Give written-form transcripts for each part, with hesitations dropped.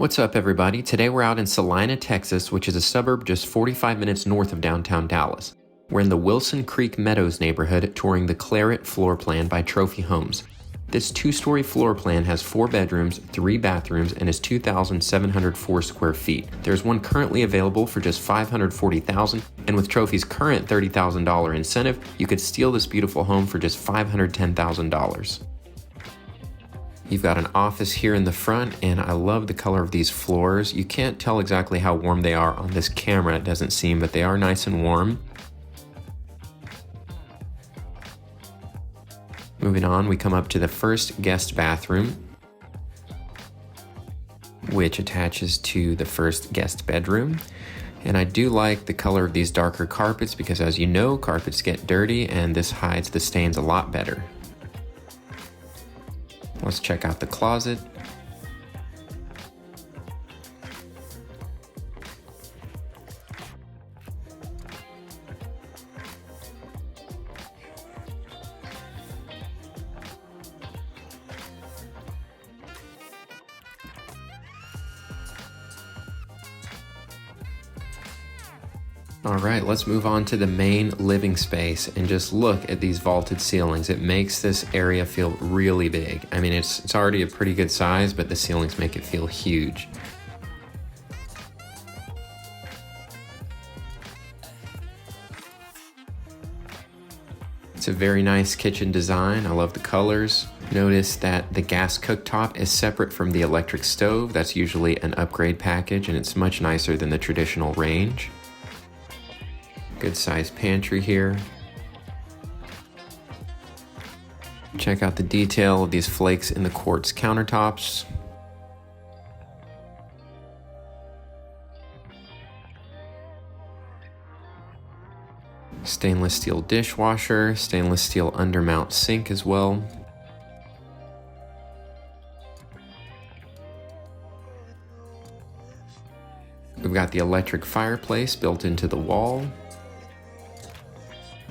What's up, everybody? Today we're out in Celina, Texas, which is a suburb just 45 minutes north of downtown Dallas. We're in the Wilson Creek Meadows neighborhood touring the Claret floor plan by Trophy Homes. This two-story floor plan has 4 bedrooms, 3 bathrooms, and is 2,704 square feet. There's one currently available for just $540,000, and with Trophy's current $30,000 incentive, you could steal this beautiful home for just $510,000. You've got an office here in the front, and I love the color of these floors. You can't tell exactly how warm they are on this camera, it doesn't seem, but they are nice and warm. Moving on, we come up to the first guest bathroom, which attaches to the first guest bedroom. And I do like the color of these darker carpets because, as you know, carpets get dirty, and this hides the stains a lot better. Let's check out the closet. All right, let's move on to the main living space and just look at these vaulted ceilings. It makes this area feel really big. I mean, it's already a pretty good size, but the ceilings make it feel huge. It's a very nice kitchen design. I love the colors. Notice that the gas cooktop is separate from the electric stove. That's usually an upgrade package, and it's much nicer than the traditional range. Good sized pantry here. Check out the detail of these flakes in the quartz countertops. Stainless steel dishwasher, stainless steel undermount sink as well. We've got the electric fireplace built into the wall.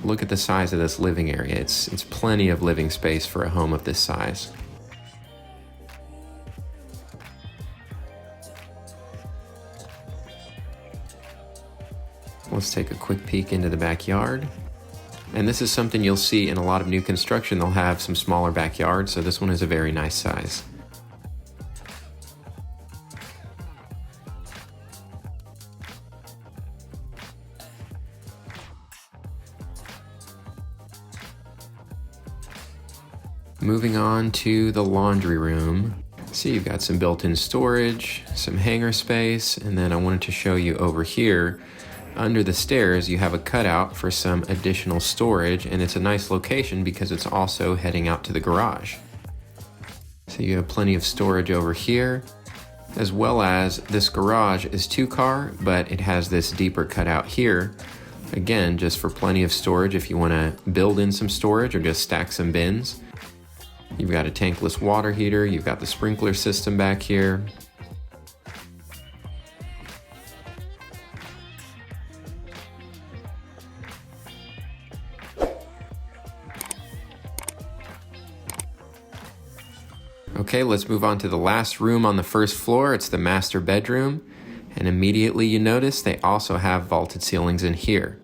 Look at the size of this living area. It's plenty of living space for a home of this size. Let's take a quick peek into the backyard. And this is something you'll see in a lot of new construction. They'll have some smaller backyards, so this one is a very nice size. Moving on to the laundry room. See, you've got some built-in storage, some hanger space, and then I wanted to show you over here, under the stairs, you have a cutout for some additional storage, and it's a nice location because it's also heading out to the garage. So you have plenty of storage over here, as well as this garage is 2-car, but it has this deeper cutout here. Again, just for plenty of storage if you want to build in some storage or just stack some bins. You've got a tankless water heater, you've got the sprinkler system back here. Okay, let's move on to the last room on the first floor. It's the master bedroom, and immediately you notice they also have vaulted ceilings in here.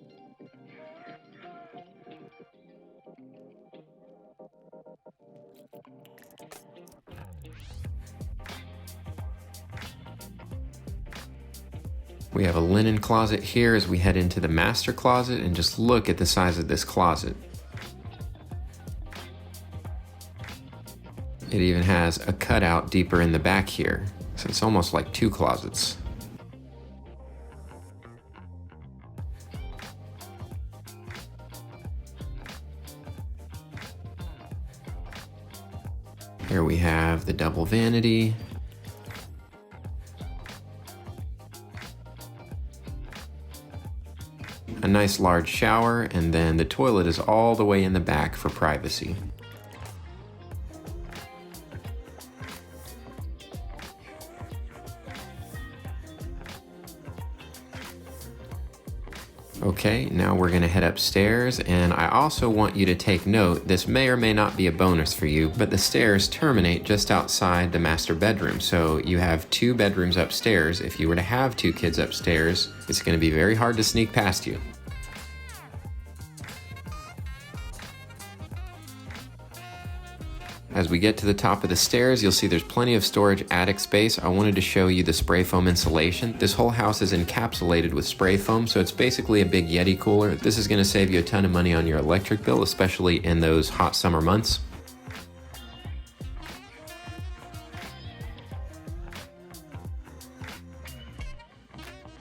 We have a linen closet here as we head into the master closet, and just look at the size of this closet. It even has a cutout deeper in the back here, so it's almost like 2 closets. Here we have the double vanity. A nice large shower, and then the toilet is all the way in the back for privacy. Okay, now we're gonna head upstairs, and I also want you to take note, this may or may not be a bonus for you, but the stairs terminate just outside the master bedroom. So you have 2 bedrooms upstairs. If you were to have 2 kids upstairs, it's gonna be very hard to sneak past you. As we get to the top of the stairs, you'll see there's plenty of storage attic space. I wanted to show you the spray foam insulation. This whole house is encapsulated with spray foam, so it's basically a big Yeti cooler. This is going to save you a ton of money on your electric bill, especially in those hot summer months.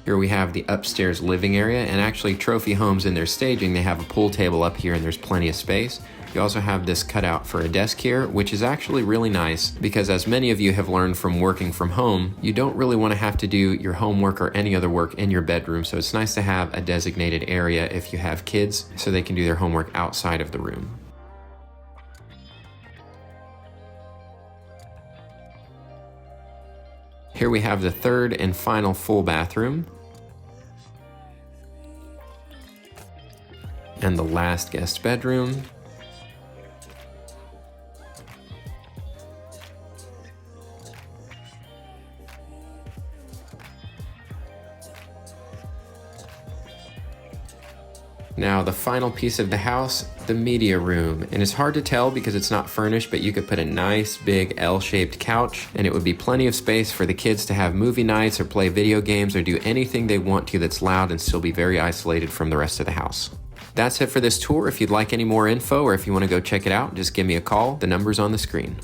Here we have the upstairs living area, and actually Trophy Homes in their staging, they have a pool table up here and there's plenty of space. You also have this cutout for a desk here, which is actually really nice because, as many of you have learned from working from home, you don't really want to have to do your homework or any other work in your bedroom, so it's nice to have a designated area if you have kids so they can do their homework outside of the room. Here we have the third and final full bathroom. And the last guest bedroom. Now the final piece of the house, the media room. And it's hard to tell because it's not furnished, but you could put a nice big L-shaped couch and it would be plenty of space for the kids to have movie nights or play video games or do anything they want to that's loud and still be very isolated from the rest of the house. That's it for this tour. If you'd like any more info or if you want to go check it out, just give me a call. The number's on the screen.